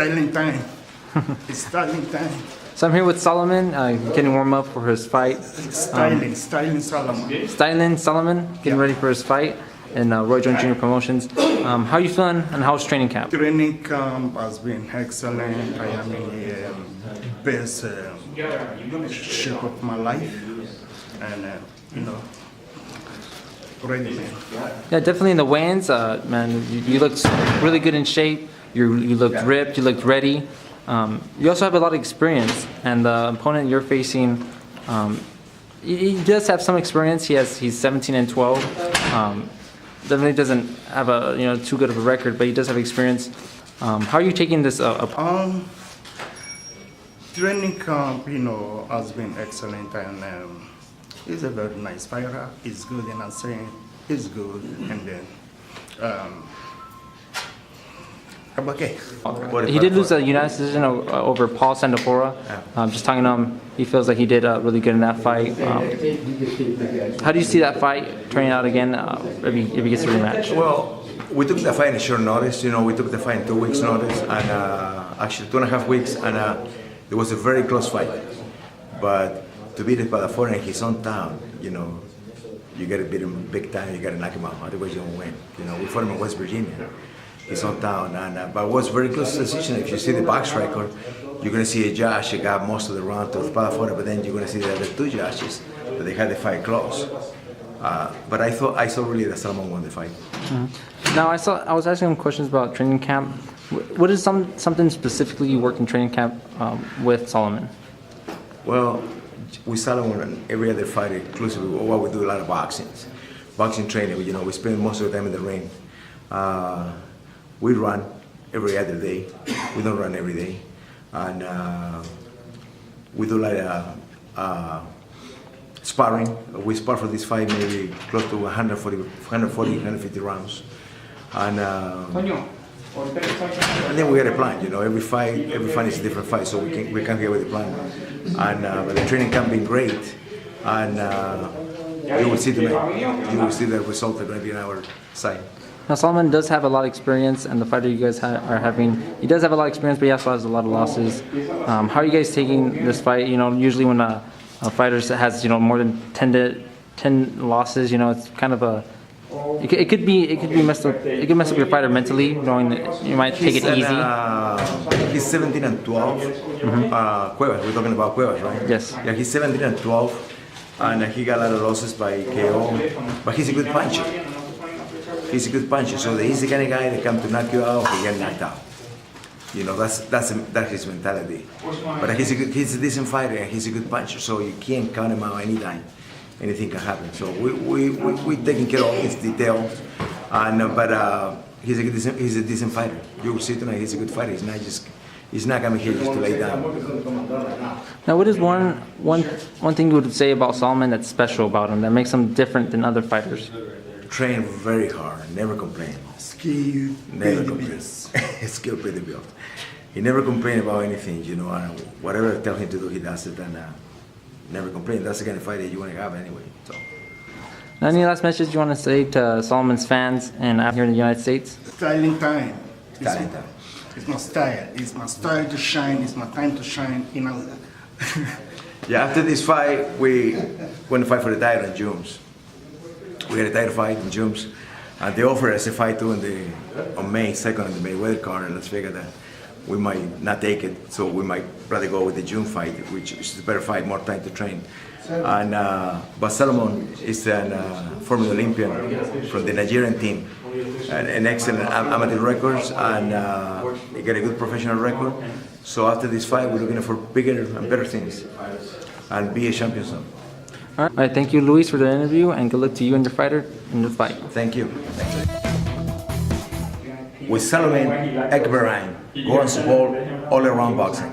styling time. It's styling time. So I'm here with Solomon, getting warm up for his fight. Styling Solomon. Styling Solomon, getting ready for his fight in Roy Jones Jr. Promotions. How are you feeling and how's training camp? Training camp has been excellent. I am in the best shape of my life. And, ready, man. Yeah, definitely in the weigh-ins, man, you looked really good in shape. You looked ripped, you looked ready. You also have a lot of experience, and the opponent you're facing, he does have some experience. He's 17 and 12. Definitely doesn't have a too good of a record, but he does have experience. How are you taking this up? Training camp, has been excellent, and he's a very nice fighter. He's good in saying he's good, and then I'm okay. He did lose a unanimous decision over Paul Sandafora. Just talking to him, he feels like he did really good in that fight. How do you see that fight turning out again if he gets a rematch? Well, we took the fight in short notice. We took the fight in 2 weeks' notice, and actually 2.5 weeks, and it was a very close fight. But to beat Spadafora in his own town, you gotta beat him big time. You gotta knock him out. Otherwise, you won't win. We fought him in West Virginia, his own town, and but it was a very close decision. If you see the box record, you're gonna see a judge that got most of the round to Spadafora, but then you're gonna see the other two judges that they had the fight close. But I saw really that Solomon won the fight. Mm-hmm. Now I was asking him questions about training camp. What is something specifically you work in training camp with Solomon? Well, with Solomon, every other fighter, inclusive, what we do a lot of boxing training. We spend most of the time in the ring. We run every other day. We don't run every day, and we do like sparring. We spar for this fight maybe close to 150 rounds, and then we get a plan. Every fight is a different fight, so we can't get with the plan. And but the training camp been great, and you will see tonight. You will see the result are going to be on our side. Now Solomon does have a lot of experience, and the fighter you guys are having, he does have a lot of experience, but he also has a lot of losses. How are you guys taking this fight? Usually when a fighter has more than 10 losses, it's kind of a it could mess up. It could mess up your fighter mentally, knowing that you might take it easy. He's 17 and 12. Cuevas, we're talking about Cuevas, right? Yes. Yeah, he's 17 and 12, and he got a lot of losses by KO. But he's a good puncher. So he's the kind of guy that comes to knock you out, he get knocked out. That's his mentality. But he's a decent fighter, and he's a good puncher. So you can't count him out anytime. Anything can happen. So we taking care of his details, but he's a decent fighter. You will see tonight he's a good fighter. He's not coming here just to lay down. Now, what is one thing you would say about Solomon that's special about him that makes him different than other fighters? Train very hard, never complain. Skill, never complain. Skill pretty built. He never complain about anything. Whatever I tell him to do, he does it, and never complain. That's the kind of fight that you want to have anyway. So. Now, any last message you want to say to Solomon's fans and out here in the United States? Styling time. Styling time. It's my style. It's my style to shine. It's my time to shine. Yeah. After this fight, we went to fight for the title in June. We had a title fight in June, and they offered us a fight too on May 2nd in the Mayweather card in Las Vegas. That we might not take it, so we might rather go with the June fight, which is a better fight, more time to train. And but Solomon is a former Olympian from the Nigerian team, an excellent amateur records, and he got a good professional record. So after this fight, we're looking for bigger and better things, and be a champion soon. All right, thank you, Luis, for the interview, and good luck to you and your fighter in the fight. Thank you. With Solomon, Egberime, go and support all around boxing.